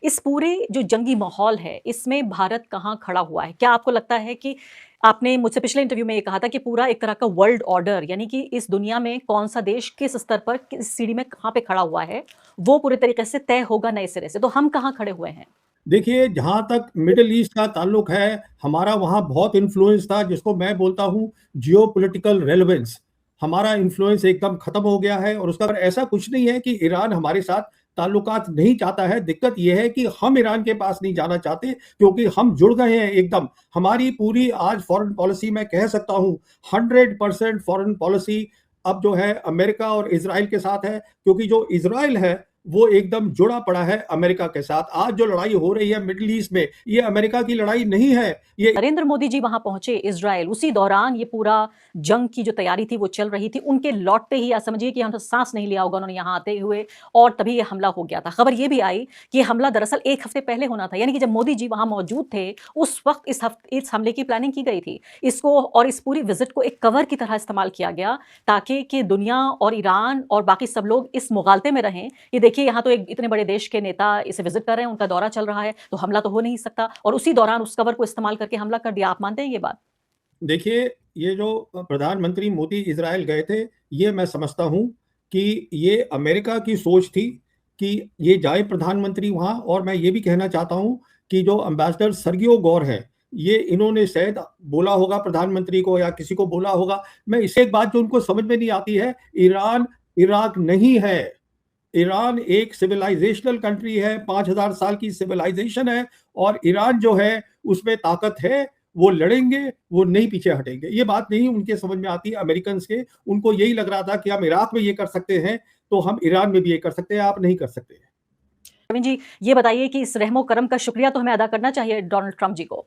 इस पूरे जो जंगी माहौल है, इसमें भारत कहाँ खड़ा हुआ है? क्या आपको लगता है कि आपने मुझसे पिछले इंटरव्यू में ये कहा था कि पूरा एक तरह का वर्ल्ड ऑर्डर यानी कि इस दुनिया में कौन-सा देश किस स्तर पर, किस सीढ़ी में कहाँ पे खड़ा हुआ है, वो पूरे तरीके से तय होगा नए सिरे से। तो हम कहाँ खड़े हुए हैं? देखिए, जहाँ तक मिडल ईस्ट का ताल्लुक है, हमारा वहाँ बहुत इन्फ्लुएंस था, जिसको मैं बोलता हूँ जियोपॉलिटिकल रेलेवेंस। हमारा इन्फ्लुएंस एकदम खत्म हो गया है और उसका ऐसा कुछ नहीं है कि ईरान हमारे साथ ताल्लुकात नहीं चाहता है। दिक्कत ये है कि हम ईरान के पास नहीं जाना चाहते, क्योंकि हम जुड़ गए हैं एकदम। हमारी पूरी आज फॉरेन पॉलिसी मैं कह सकता हूँ 100% फॉरेन पॉलिसी अब जो है अमेरिका और इज़राइल के साथ है, क्योंकि जो इज़राइल है वो एकदम जुड़ा पड़ा है अमेरिका के साथ। आज जो लड़ाई हो रही है मिडल ईस्ट में, ये अमेरिका की लड़ाई नहीं है, ये नरेंद्र मोदी जी वहां पहुंचे इज़राइल, उसी दौरान ये पूरा जंग की जो तैयारी थी वो चल रही थी। उनके लौटते ही या समझिए कि हम सांस नहीं लिया होगा उन्होंने यहाँ आते हुए, और तभी ये हमला हो गया था। खबर ये भी आई कि हमला दरअसल 1 हफ्ते पहले होना था, यानी कि जब मोदी जी वहां मौजूद थे, उस वक्त इस हमले की प्लानिंग की गई थी। इसको और इस पूरी विजिट को एक कवर की तरह इस्तेमाल किया गया, ताकि कि दुनिया और ईरान और बाकी सब लोग इस मुगालते में रहें कि देखिए यहाँ तो एक इतने बड़े देश के नेता इसे विजिट कर रहे हैं, उनका दौरा चल रहा है, तो हमला तो हो नहीं सकता। और उसी दौरान उस कवर को इस्तेमाल करके हमला कर दिया। आप मानते हैं ये बात? देखिए, ये जो प्रधानमंत्री मोदी इज़राइल गए थे, ये मैं समझता हूँ कि ये अमेरिका की सोच थी कि ये जाए प्रधानमंत्री वहाँ। और मैं ये भी कहना चाहता हूँ कि जो एम्बेसडर सर्गियो गौर हैं, ये इन्होंने शायद बोला होगा प्रधानमंत्री को या किसी को बोला होगा। मैं इससे एक बात जो उनको समझ में नहीं आती है, ईरान इराक नहीं है। ईरान एक सिविलाइजेशनल कंट्री है, 5000 साल की सिविलाइजेशन है, और ईरान जो है उसमें ताकत है। वो लड़ेंगे, वो नहीं पीछे हटेंगे। ये बात नहीं उनके समझ में आती अमेरिकन के। उनको यही लग रहा था कि हम इराक में ये कर सकते हैं, तो हम ईरान में भी ये कर सकते हैं, आप नहीं कर सकते। प्रवीण जी, ये बताइए कि इस रहमो करम का शुक्रिया तो हमें अदा करना चाहिए डोनाल्ड ट्रंप जी को।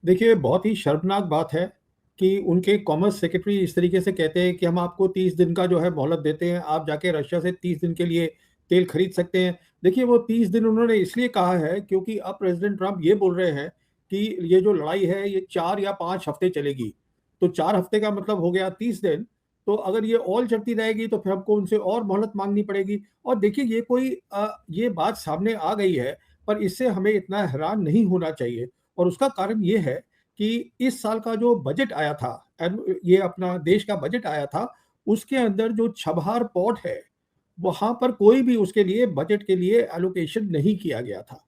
देखिए, बहुत ही शर्मनाक बात है कि उनके कॉमर्स सेक्रेटरी इस तरीके से कहते हैं कि हम आपको 30 दिन का जो है मोहलत देते हैं, आप जाके रशिया से 30 दिन के लिए तेल खरीद सकते हैं। देखिए, वो 30 दिन उन्होंने इसलिए कहा है क्योंकि अब प्रेसिडेंट ट्रंप ये बोल रहे हैं कि ये जो लड़ाई है ये 4 या 5 हफ्ते चलेगी। तो 4 हफ्ते का मतलब हो गया 30 दिन। तो अगर ये और चलती रहेगी तो फिर हमको उनसे और मोहलत मांगनी पड़ेगी। और देखिए, ये कोई ये बात सामने आ गई है, पर इससे हमें इतना हैरान नहीं होना चाहिए। और उसका कारण ये है कि इस साल का जो बजट आया था, ये अपना देश का बजट आया था, उसके अंदर जो छबहार पोर्ट है, वहाँ पर कोई भी उसके लिए बजट के लिए एलोकेशन नहीं किया गया था।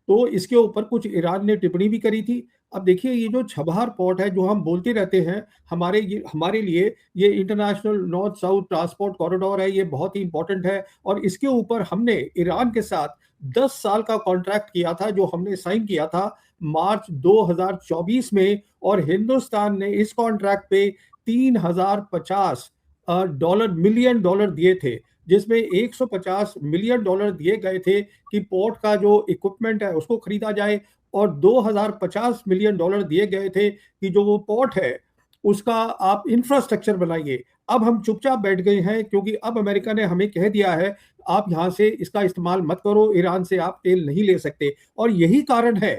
तो इसके ऊपर कुछ ईरान ने टिप्पणी भी करी थी। अब देखिए, ये जो छबहार पोर्ट है, जो हम बोलते रहते हैं, हमारे लिए ये international north south transport corridor है, ये बहुत ही इंपॉर्टेंट है। और इसके ऊपर हमने ईरान के साथ 10 साल का कॉन्ट्रैक्ट किया था, जो हमने साइन किया था मार्च 2024 में। और हिंदुस्तान ने इस कॉन्ट्रैक्ट पे 3050 डॉलर मिलियन डॉलर दिए थे, जिसमें 150 मिलियन डॉलर दिए गए थे कि पोर्ट का जो इक्विपमेंट है उसको खरीदा जाए, और 2050 मिलियन डॉलर दिए गए थे कि जो वो पोर्ट है उसका आप इंफ्रास्ट्रक्चर बनाइए। अब हम चुपचाप बैठ गए हैं, क्योंकि अब अमेरिका ने हमें कह दिया है आप यहाँ से इसका इस्तेमाल मत करो, ईरान से आप तेल नहीं ले सकते। और यही कारण है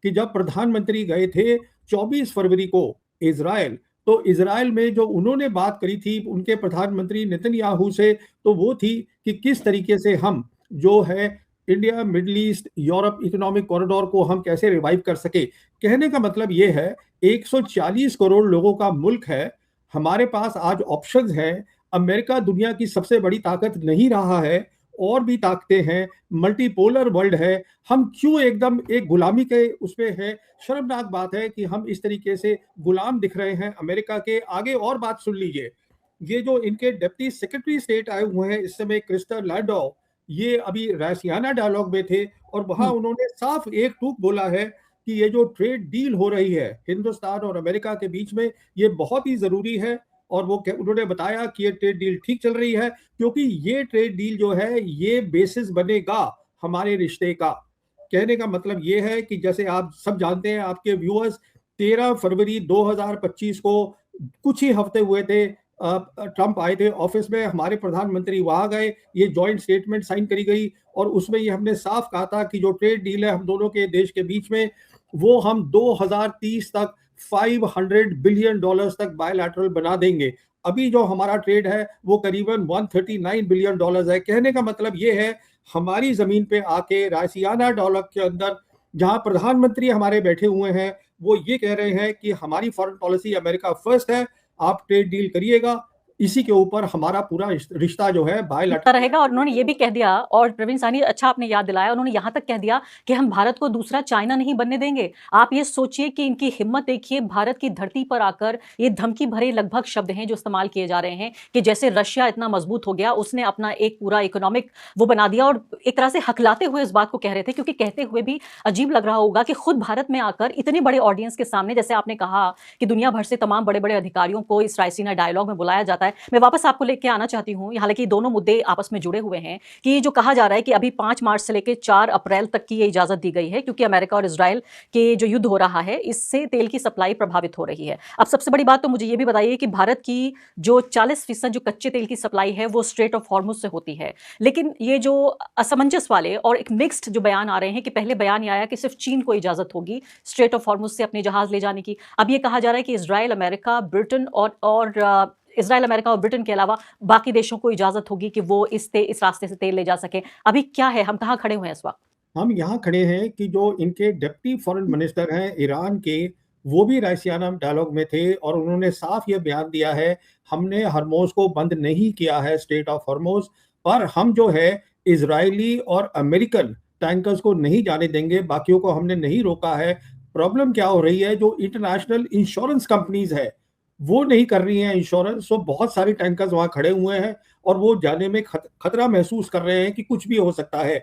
कि जब प्रधानमंत्री गए थे 24 फरवरी को इज़राइल, तो इज़राइल में जो उन्होंने बात करी थी उनके प्रधानमंत्री नेतन्याहू से, तो वो थी कि किस तरीके से हम जो है India middle east Europe economic corridor को हम कैसे रिवाइव कर सके। कहने का मतलब ये है, 140 करोड़ लोगों का मुल्क है, हमारे पास आज ऑप्शंस हैं। अमेरिका दुनिया की सबसे बड़ी ताकत नहीं रहा है, और भी ताकतें हैं, मल्टीपोलर वर्ल्ड है। हम क्यों एकदम एक गुलामी के उसमें है। शर्मनाक बात है कि हम इस तरीके से गुलाम दिख रहे हैं अमेरिका के आगे। और बात सुन लीजिए, ये जो इनके डिप्टी सेक्रेटरी स्टेट आए हुए हैं इस समय, क्रिस्टर लैंडो, ये अभी रासियाना डायलॉग में थे, और वहां हम्म। उन्होंने साफ एक टूक बोला है कि ये जो ट्रेड डील हो रही है हिंदुस्तान और अमेरिका के बीच में, ये बहुत ही जरूरी है। और उन्होंने बताया कि ये ट्रेड डील ठीक चल रही है, क्योंकि ये ट्रेड डील जो है ये बेसिस बनेगा हमारे रिश्ते का। कहने का मतलब ये है कि जैसे आप सब जानते हैं, आपके व्यूअर्स, 13 फरवरी 2025 को कुछ ही हफ्ते हुए थे, ट्रंप आए थे ऑफिस में, हमारे प्रधानमंत्री वहां गए, ये जॉइंट स्टेटमेंट साइन करी गई। और उसमें ये हमने साफ कहा था कि जो ट्रेड डील है हम दोनों के देश के बीच में, वो हम 2030 तक 500 बिलियन डॉलर्स तक बायलैटरल बना देंगे। अभी जो हमारा ट्रेड है वो करीबन 139 बिलियन डॉलर्स है। कहने का मतलब ये है, हमारी ज़मीन पे आके रासियाना डायलॉग के अंदर जहाँ प्रधानमंत्री हमारे बैठे हुए हैं, वो ये कह रहे हैं कि हमारी फॉरेन पॉलिसी अमेरिका फर्स्ट है, आप ट्रेड डील करिएगा। इसी के ऊपर हमारा पूरा रिश्ता जो है बायलैटरल रहेगा और उन्होंने ये भी कह दिया, और प्रवीण साहनी अच्छा आपने याद दिलाया, उन्होंने यहाँ तक कह दिया कि हम भारत को दूसरा चाइना नहीं बनने देंगे। आप ये सोचिए कि इनकी हिम्मत देखिए, भारत की धरती पर आकर ये धमकी भरे लगभग शब्द हैं जो इस्तेमाल किए जा रहे हैं कि जैसे रशिया इतना मजबूत हो गया, उसने अपना एक पूरा इकोनॉमिक वो बना दिया, और एक तरह से हकलाते हुए इस बात को कह रहे थे, क्योंकि कहते हुए भी अजीब लग रहा होगा कि खुद भारत में आकर इतने बड़े ऑडियंस के सामने, जैसे आपने कहा कि दुनिया भर से तमाम बड़े बड़े अधिकारियों को इस रायसीना डायलॉग में बुलाया जाता है। मैं वापस आपको लेके आना चाहती हूँ, हालांकि दोनों मुद्दे आपस में जुड़े हुए हैं, कि ये जो कहा जा रहा है कि अभी 5 मार्च से लेकर 4 अप्रैल तक की ये इजाजत दी गई है, क्योंकि अमेरिका और इजराइल के जो युद्ध हो रहा है, इससे तेल की सप्लाई प्रभावित हो रही है। अब सबसे बड़ी बात तो मुझे ये भी बताइए कि भारत की जो 40% जो कच्चे तेल की सप्लाई है वो स्ट्रेट ऑफ हॉर्मुज से होती है, लेकिन ये जो असमंजस वाले और एक मिक्स्ड जो बयान आ रहे हैं, कि पहले बयान ये आया कि सिर्फ चीन को इजाजत होगी स्ट्रेट ऑफ हॉर्मुज से अपने जहाज ले जाने की, अब ये कहा जा रहा है कि इजराइल, अमेरिका, ब्रिटेन और इजराइल, अमेरिका और ब्रिटेन के अलावा बाकी देशों को इजाजत होगी कि वो इस रास्ते से तेल ले जा सके। अभी क्या है, हम कहाँ खड़े हुए हैं इस वक्त? हम यहाँ खड़े हैं कि जो इनके डिप्टी फॉरेन मिनिस्टर हैं ईरान के, वो भी रायसियाना डायलॉग में थे और उन्होंने साफ ये बयान दिया है, हमने हरमोज को बंद नहीं किया है, स्टेट ऑफ हरमोज, पर हम जो है इजरायली और अमेरिकन टैंकर्स को नहीं जाने देंगे, बाकियों को हमने नहीं रोका है। प्रॉब्लम क्या हो रही है, जो इंटरनेशनल इंश्योरेंस कंपनीज है वो नहीं कर रही हैं इंश्योरेंस, तो बहुत सारे टैंकर्स वहां खड़े हुए हैं और वो जाने में खतरा महसूस कर रहे हैं कि कुछ भी हो सकता है।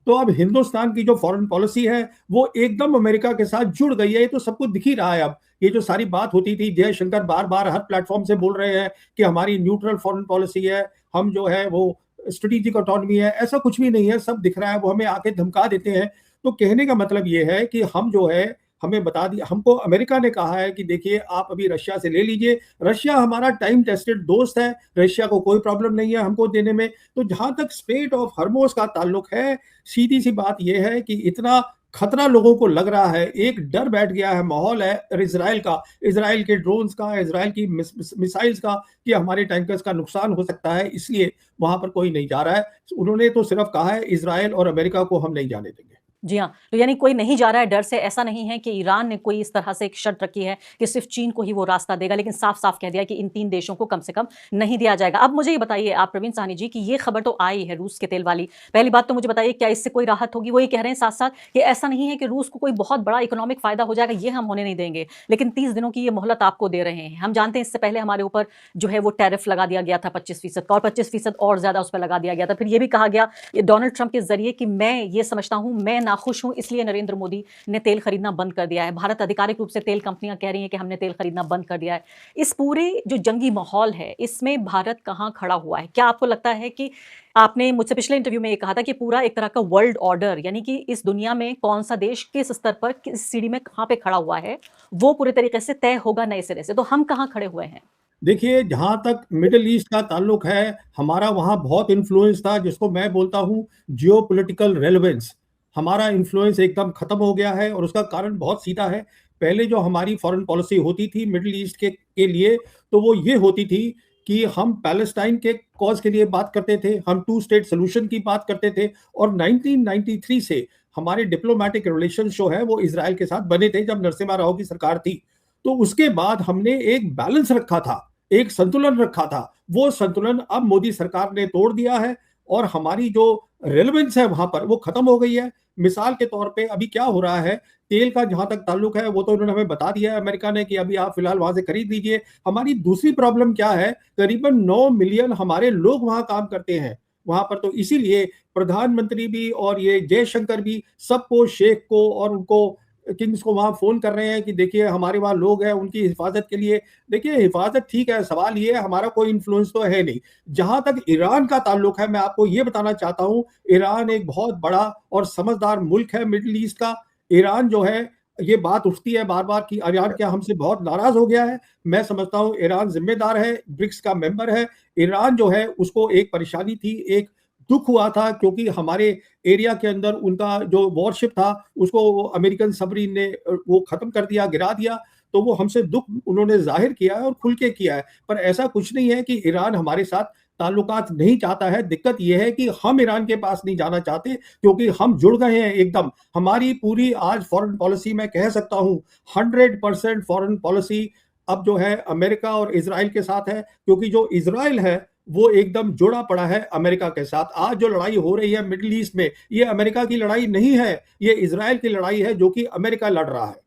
तो अब हिंदुस्तान की जो फॉरेन पॉलिसी है वो एकदम अमेरिका के साथ जुड़ गई है, ये तो सबको दिख ही रहा है। अब ये जो सारी बात होती थी, जयशंकर बार बार हर प्लेटफॉर्म से बोल रहे हैं कि हमारी न्यूट्रल फॉरेन पॉलिसी है, हम जो है वो स्ट्रेटेजिक ऑटोनॉमी है, ऐसा कुछ भी नहीं है, सब दिख रहा है, वो हमें आके धमका देते हैं। तो कहने का मतलब ये है कि हम जो है, हमें बता दिया, हमको अमेरिका ने कहा है कि देखिए आप अभी रशिया से ले लीजिए, रशिया हमारा टाइम टेस्टेड दोस्त है, रशिया को कोई प्रॉब्लम नहीं है हमको देने में। तो जहां तक स्ट्रेट ऑफ हरमोज का ताल्लुक है, सीधी सी बात यह है कि इतना खतरा लोगों को लग रहा है, एक डर बैठ गया है, माहौल है इजराइल का, इजराइल के ड्रोन्स का, इजराइल की मिसाइल्स का, कि हमारे टैंकर्स का नुकसान हो सकता है, इसलिए वहां पर कोई नहीं जा रहा है। उन्होंने तो सिर्फ कहा है इजराइल और अमेरिका को हम नहीं जाने देंगे। जी हाँ, तो यानी कोई नहीं जा रहा है डर से, ऐसा नहीं है कि ईरान ने कोई इस तरह से एक शर्त रखी है कि सिर्फ चीन को ही वो रास्ता देगा, लेकिन साफ-साफ कह दिया कि इन 3 देशों को कम से कम नहीं दिया जाएगा। अब मुझे ये बताइए आप प्रवीण साहनी जी, कि ये खबर तो आई है रूस के तेल वाली। पहली बात तो मुझे बताइए, क्या इससे कोई राहत होगी? वो ये कह रहे हैं साथ-साथ कि ऐसा नहीं है कि रूस को कोई बहुत बड़ा इकोनॉमिक फायदा हो जाएगा, ये हम होने नहीं देंगे, लेकिन 30 दिनों की ये मोहलत आपको दे रहे हैं। हम जानते हैं इससे पहले हमारे ऊपर जो है वो टैरिफ लगा दिया गया था 25% का, और 25% और ज्यादा उस पर लगा दिया गया था। फिर ये भी कहा गया डोनाल्ड ट्रंप के जरिए कि मैं ये समझता हूं, मैं नाखुश हूं, इसलिए नरेंद्र मोदी ने तेल खरीदना बंद कर दिया है। भारत आधिकारिक रूप से तेल कंपनियां कह रही हैं कि हमने तेल खरीदना बंद कर दिया है। इस पूरे जो जंगी माहौल है, इसमें भारत कहां खड़ा हुआ है? क्या आपको लगता है कि आपने मुझसे पिछले इंटरव्यू में ये कहा था कि पूरा एक तरह का वर्ल्ड ऑर्डर, यानी कि इस दुनिया में कौन सा देश किस स्तर पर किस सीढ़ी में कहां पे खड़ा हुआ है, वो पूरे तरीके से तय होगा नए सिरे से। तो हम कहां खड़े हुए हैं? देखिए, जहाँ तक मिडल ईस्ट का ताल्लुक है, हमारा वहाँ बहुत इन्फ्लुएंस था, जिसको मैं बोलता हूँ जियोपॉलिटिकल रेलेवेंस। हमारा इन्फ्लुएंस एकदम खत्म हो गया है और उसका कारण बहुत सीधा है। पहले जो हमारी फॉरेन पॉलिसी होती थी मिडल ईस्ट के लिए, तो वो ये होती थी कि हम पैलेस्टाइन के कॉज के लिए बात करते थे, हम टू स्टेट सोल्यूशन की बात करते थे, और 1993 से हमारे डिप्लोमेटिक रिलेशन जो है वो इसराइल के साथ बने थे, जब नरसिम्हा राव की सरकार थी। तो उसके बाद हमने एक बैलेंस रखा था, एक संतुलन रखा था। वो संतुलन अब मोदी सरकार ने तोड़ दिया है और हमारी जो रेलेवेंस है वहां पर वो खत्म हो गई है। मिसाल के तौर पे अभी क्या हो रहा है, तेल का जहां तक ताल्लुक है वो तो उन्होंने हमें बता दिया है अमेरिका ने कि अभी आप फिलहाल वहां से खरीद लीजिए। हमारी दूसरी प्रॉब्लम क्या है, करीबन 9 मिलियन हमारे लोग वहां काम करते हैं वहां पर, तो इसीलिए प्रधानमंत्री भी और ये जयशंकर भी सबको, शेख को और उनको किंग्स को वहां फोन कर रहे हैं कि देखिए हमारे वहां लोग हैं, उनकी हिफाजत के लिए। देखिए हिफाजत ठीक है, सवाल ये है हमारा कोई इन्फ्लुएंस तो है नहीं। जहां तक ईरान का ताल्लुक है, मैं आपको ये बताना चाहता हूं, ईरान एक बहुत बड़ा और समझदार मुल्क है मिडिल ईस्ट का। ईरान जो है, ये बात उठती है बार बार कि ईरान क्या हमसे बहुत नाराज हो गया है। मैं समझता हूं ईरान जिम्मेदार है, ब्रिक्स का मेंबर है। ईरान जो है उसको एक परेशानी थी, एक दुख हुआ था, क्योंकि हमारे एरिया के अंदर उनका जो वॉरशिप था उसको अमेरिकन सबमरीन ने वो खत्म कर दिया, गिरा दिया। तो वो हमसे दुख उन्होंने जाहिर किया है और खुल के किया है, पर ऐसा कुछ नहीं है कि ईरान हमारे साथ ताल्लुकात नहीं चाहता है। दिक्कत ये है कि हम ईरान के पास नहीं जाना चाहते क्योंकि हम जुड़ गए हैं एकदम। हमारी पूरी आज फॉरेन पॉलिसी मैं कह सकता हूँ 100% फॉरेन पॉलिसी अब जो है अमेरिका और इज़राइल के साथ है, क्योंकि जो इज़राइल है वो एकदम जुड़ा पड़ा है अमेरिका के साथ। आज जो लड़ाई हो रही है मिडल ईस्ट में, ये अमेरिका की लड़ाई नहीं है, ये इज़राइल की लड़ाई है जो कि अमेरिका लड़ रहा है।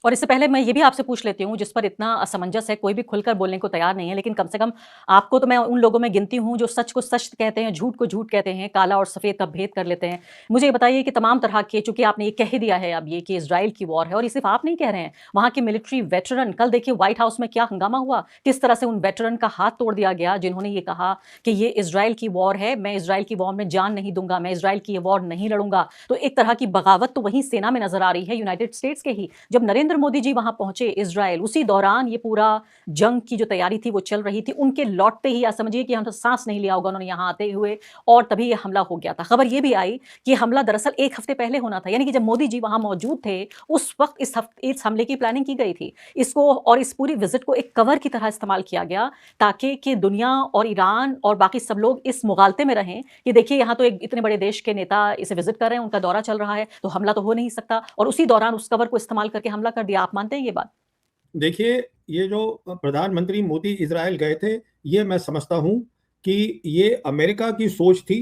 और इससे पहले मैं ये भी आपसे पूछ लेती हूँ, जिस पर इतना असमंजस है, कोई भी खुलकर बोलने को तैयार नहीं है, लेकिन कम से कम आपको तो मैं उन लोगों में गिनती हूँ, जो सच को सच कहते हैं, झूठ को झूठ कहते हैं, काला और सफ़ेद का भेद कर लेते हैं। मुझे ये बताइए कि तमाम तरह के, चूँकि आपने ये कह ही दिया है अब ये कि इज़राइल की वॉर है, और ये सिर्फ़ आप नहीं कह रहे हैं, वहाँ के मिलिट्री वेटरन, कल देखिए व्हाइट हाउस में क्या हंगामा हुआ, किस तरह से उन वेटरन का हाथ तोड़ दिया गया, जिन्होंने ये कहा कि ये इज़राइल की वॉर है, मैं इज़राइल की वॉर में जान नहीं दूँगा, मैं इज़राइल की ये वॉर नहीं लड़ूँगा। तो एक तरह की बगावत तो वहीं सेना में नज़र आ रही है, यूनाइटेड स्टेट्स के ही। जब नरेंद्र मोदी जी वहां पहुंचे इजराइल, उसी दौरान ये पूरा जंग की जो तैयारी थी वो चल रही थी, उनके लौटते ही या समझिए कि हम तो सांस नहीं लिया होगा उन्होंने यहां आते हुए, और तभी ये हमला हो गया था। खबर ये भी आई कि हमला दरअसल एक हफ्ते पहले होना था, यानी कि जब मोदी जी वहां मौजूद थे उस वक्त इस हमले की प्लानिंग की गई थी। इसको और इस पूरी विजिट को एक कवर की तरह इस्तेमाल किया गया, ताकि कि दुनिया और ईरान और बाकी सब लोग इस मुगालते में रहें कि देखिए यहाँ तो एक इतने बड़े देश के नेता इसे विजिट कर रहे हैं, उनका दौरा चल रहा है, तो हमला तो हो नहीं सकता, और उसी दौरान उस कवर को इस्तेमाल करके हमला कर दिया। आप मानते हैं ये बात? देखिए, ये जो प्रधानमंत्री मोदी इज़राइल गए थे, ये मैं समझता हूँ कि ये अमेरिका की सोच थी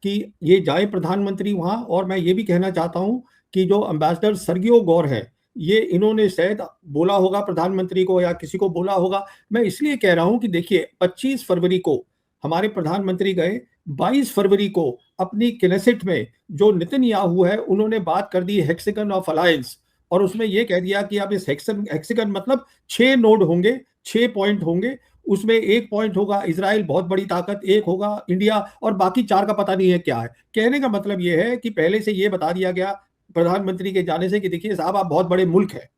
कि ये जाए प्रधानमंत्री वहाँ। और मैं ये भी कहना चाहता हूँ कि जो एम्बेसडर सर्गियो गौर है, ये इन्होंने शायद बोला होगा प्रधानमंत्री को या किसी को बोला होगा। मैं इसलिए कह रहा हूँ कि देखिए 25 फरवरी को हमारे प्रधानमंत्री गए, 22 फरवरी को अपनी क्नेसेट में जो नेतन्याहू है, उन्होंने बात कर दी हेक्सागन ऑफ अलायंस, और उसमें ये कह दिया कि अब इस हेक्सागन मतलब 6 नोड होंगे, 6 पॉइंट होंगे, उसमें 1 पॉइंट होगा इज़राइल बहुत बड़ी ताकत, 1 होगा इंडिया, और बाकी 4 का पता नहीं है क्या है। कहने का मतलब ये है कि पहले से ये बता दिया गया प्रधानमंत्री के जाने से कि देखिए साहब आप बहुत बड़े मुल्क हैं।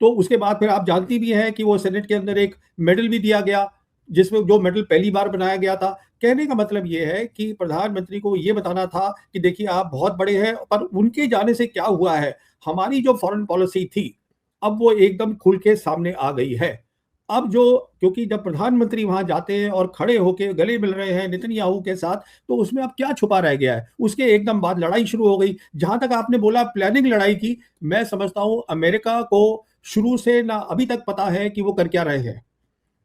तो उसके बाद फिर आप जानती भी हैं कि वो सेनेट के अंदर एक मेडल भी दिया गया, जिसमें जो मेडल पहली बार बनाया गया था। कहने का मतलब ये है कि प्रधानमंत्री को ये बताना था कि देखिए आप बहुत बड़े हैं, पर उनके जाने से क्या हुआ है, हमारी जो फॉरेन पॉलिसी थी, अब वो एकदम खुल के सामने आ गई है। अब जो क्योंकि जब प्रधानमंत्री वहाँ जाते हैं और खड़े होके गले मिल रहे हैं नेतन्याहू के साथ, तो उसमें अब क्या छुपा रह गया है? उसके एकदम बाद लड़ाई शुरू हो गई। जहाँ तक आपने बोला प्लानिंग लड़ाई की, मैं समझता हूँ अमेरिका को शुरू से ना अभी तक पता है कि वो कर क्या रहे हैं।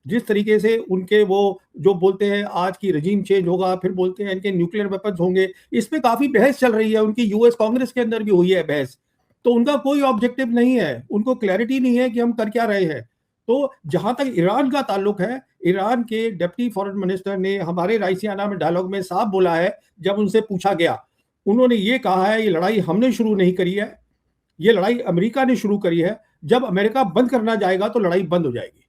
जिस तरीके से उनके वो जो बोलते हैं आज की रेजिम चेंज होगा, फिर बोलते हैं इनके न्यूक्लियर वेपन्स होंगे, इस पे काफ़ी बहस चल रही है, उनकी यूएस कांग्रेस के अंदर भी हुई है बहस। तो उनका कोई ऑब्जेक्टिव नहीं है, उनको क्लैरिटी नहीं है कि हम कर क्या रहे हैं। तो जहाँ तक ईरान का ताल्लुक है, ईरान के डिप्टी फॉरेन मिनिस्टर ने हमारे रायसीना में डायलॉग में साफ बोला है, जब उनसे पूछा गया, उन्होंने ये कहा है ये लड़ाई हमने शुरू नहीं करी है, ये लड़ाई अमेरिका ने शुरू करी है, जब अमेरिका बंद करना जाएगा तो लड़ाई बंद हो जाएगी।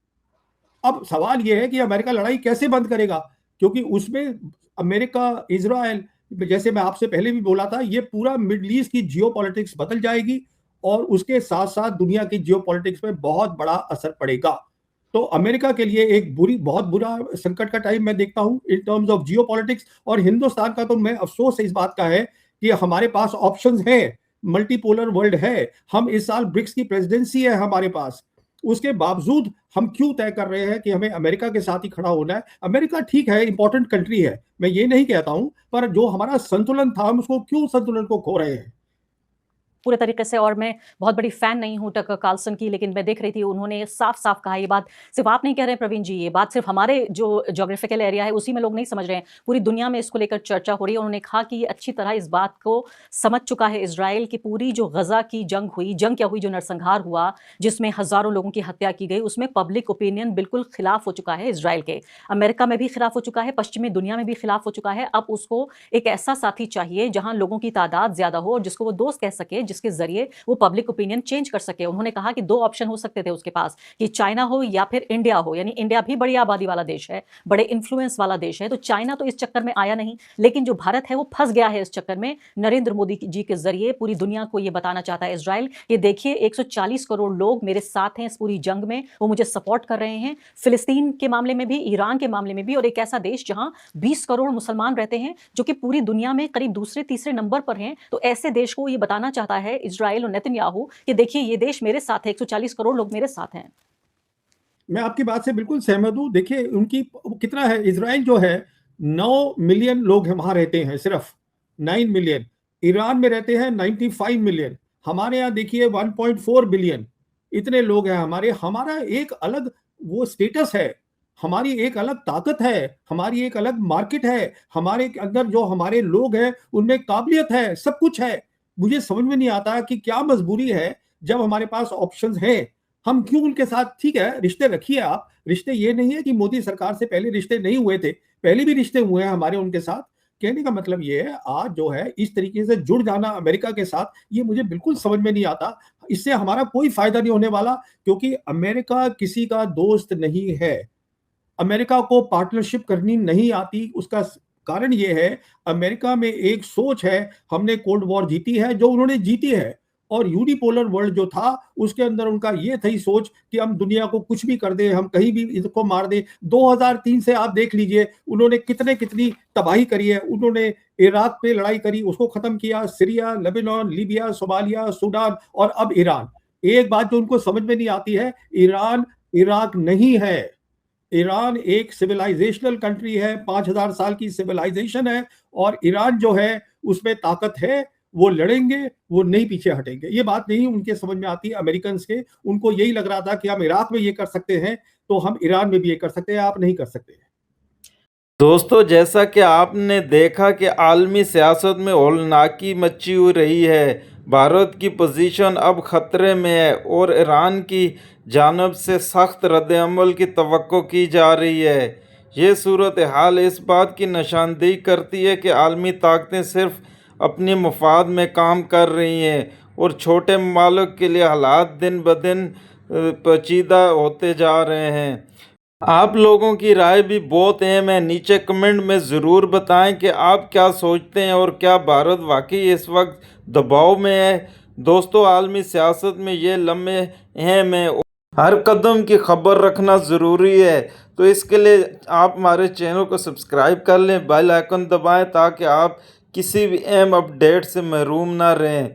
अब सवाल ये है कि अमेरिका लड़ाई कैसे बंद करेगा? क्योंकि उसमें अमेरिका, इज़राइल, जैसे मैं आपसे पहले भी बोला था, ये पूरा मिडल ईस्ट की जियोपॉलिटिक्स बदल जाएगी और उसके साथ-साथ दुनिया की जियोपॉलिटिक्स में बहुत बड़ा असर पड़ेगा। तो अमेरिका के लिए एक बहुत बुरा संकट का टाइम मैं देखता हूँ इन टर्म्स ऑफ जियोपॉलिटिक्स। और हिंदुस्तान का तो मैं अफ़सोस इस बात का है कि हमारे पास ऑप्शंस हैं, मल्टीपोलर वर्ल्ड है, हम इस साल ब्रिक्स की प्रेसिडेंसी है हमारे पास। उसके बावजूद हम क्यों तय कर रहे हैं कि हमें अमेरिका के साथ ही खड़ा होना है? अमेरिका ठीक है, इंपॉर्टेंट कंट्री है, मैं ये नहीं कहता हूँ, पर जो हमारा संतुलन था, हम उसको क्यों संतुलन को खो रहे हैं? पूरे तरीके से, और मैं बहुत बड़ी फ़ैन नहीं हूँ टकर कार्लसन की, लेकिन मैं देख रही थी उन्होंने साफ-साफ कहा, ये बात सिर्फ़ आप नहीं कह रहे हैं प्रवीण जी, ये बात सिर्फ़ हमारे जो ज्योग्राफिकल एरिया है उसी में लोग नहीं समझ रहे हैं, पूरी दुनिया में इसको लेकर चर्चा हो रही है। उन्होंने कहा कि ये अच्छी तरह इस बात को समझ चुका है इज़राइल कि पूरी जो गज़ा की जंग हुई, जंग क्या हुई, जो नरसंहार हुआ, जिसमें हज़ारों लोगों की हत्या की गई, उसमें पब्लिक ओपिनियन बिल्कुल खिलाफ हो चुका है इज़राइल के। अमेरिका में भी खिलाफ हो चुका है, पश्चिमी दुनिया में भी खिलाफ हो चुका है। अब उसको एक ऐसा साथी चाहिए जहाँ लोगों की तादाद ज़्यादा हो और जिसको वो दोस्त कह सके, जिसके ज़रिए वो पब्लिक ओपिनियन चेंज कर सके। उन्होंने कहा कि 2 ऑप्शन हो सकते थे उसके पास, कि चाइना हो या फिर इंडिया हो, यानी इंडिया भी बड़ी आबादी वाला देश है, बड़े इन्फ्लुएंस वाला देश है, तो चाइना तो इस चक्कर में आया नहीं, लेकिन जो भारत है वो फंस गया है इस चक्कर में। नरेंद्र मोदी जी के जरिए पूरी दुनिया को ये बताना चाहता है इज़राइल कि देखिए 140 करोड़ लोग मेरे साथ हैं इस पूरी जंग में, वो मुझे सपोर्ट कर रहे हैं, फिलिस्तीन के मामले में भी, ईरान के मामले में भी, और एक ऐसा देश जहां 20 करोड़ मुसलमान रहते हैं, जो कि पूरी दुनिया में करीब दूसरे तीसरे नंबर पर हैं। तो ऐसे देश को ये बताना चाहता है इज़राइल और नेतन्याहू कि देखिए ये देश मेरे साथ है, 140 करोड़ लोग मेरे साथ हैं। मैं आपकी बात से बिल्कुल सहमत हूँ। देखिए उनकी कितना है, इज़राइल जो है 9 मिलियन लोग वहाँ रहते हैं सिर्फ, 9 मिलियन। ईरान में रहते हैं 95 मिलियन। हमारे यहाँ देखिए 1.4 बिलियन। इतने लोग हैं हमारे। हमारा एक अलग वो स्टेटस है, हमारी एक अलग ताकत है, हमारी एक अलग मार्केट है, हमारे अंदर जो हमारे लोग हैं उनमें काबिलियत है, सब कुछ है। मुझे समझ में नहीं आता कि क्या मजबूरी है, जब हमारे पास ऑप्शंस हैं, हम क्यों उनके साथ, ठीक है रिश्ते रखिए आप, रिश्ते ये नहीं है कि मोदी सरकार से पहले रिश्ते नहीं हुए थे, पहले भी रिश्ते हुए हैं हमारे उनके साथ। कहने का मतलब ये है, आज जो है इस तरीके से जुड़ जाना अमेरिका के साथ, ये मुझे बिल्कुल समझ में नहीं आता। इससे हमारा कोई फायदा नहीं होने वाला, क्योंकि अमेरिका किसी का दोस्त नहीं है। अमेरिका को पार्टनरशिप करनी नहीं आती। उसका कारण ये है, अमेरिका में एक सोच है, हमने कोल्ड वॉर जीती है जो उन्होंने जीती है, और यूनिपोलर वर्ल्ड जो था उसके अंदर उनका ये थी सोच कि हम दुनिया को कुछ भी कर दें, हम कहीं भी इसको मार दें। 2003 से आप देख लीजिए उन्होंने कितनी तबाही करी है। उन्होंने इराक पे लड़ाई करी, उसको खत्म किया, Syria, Lebanon, Libya, Somalia, Sudan, और अब ईरान। एक बात जो उनको समझ में नहीं आती है, ईरान इराक नहीं है। ईरान एक सिविलाइजेशनल कंट्री है, 5000 साल की सिविलाइजेशन है, और ईरान जो है उसमें ताकत है, वो लड़ेंगे, वो नहीं पीछे हटेंगे। ये बात नहीं उनके समझ में आती अमेरिकन के। उनको यही लग रहा था कि हम इराक में ये कर सकते हैं तो हम ईरान में भी ये कर सकते हैं, आप नहीं कर सकते। दोस्तों, जैसा कि आपने देखा कि आलमी सियासत में हौलनाकी मची हुई रही है। भारत की पोजीशन अब ख़तरे में है और ईरान की जानब से सख्त रद्द-ए-अमल की तवक्को की जा रही है। ये सूरत हाल इस बात की निशानदेही करती है कि आलमी ताकतें सिर्फ अपने मफाद में काम कर रही हैं और छोटे ममालिक के लिए हालात दिन ब दिन पेचीदा होते जा रहे हैं। आप लोगों की राय भी बहुत अहम है। नीचे कमेंट में ज़रूर बताएं कि आप क्या सोचते हैं और क्या भारत वाकई इस वक्त दबाव में है। दोस्तों, आलमी सियासत में ये लम्हे अहम हैं और हर कदम की खबर रखना ज़रूरी है। तो इसके लिए आप हमारे चैनल को सब्सक्राइब कर लें, बेल आइकन दबाएं ताकि आप किसी भी अहम अपडेट से महरूम ना रहें।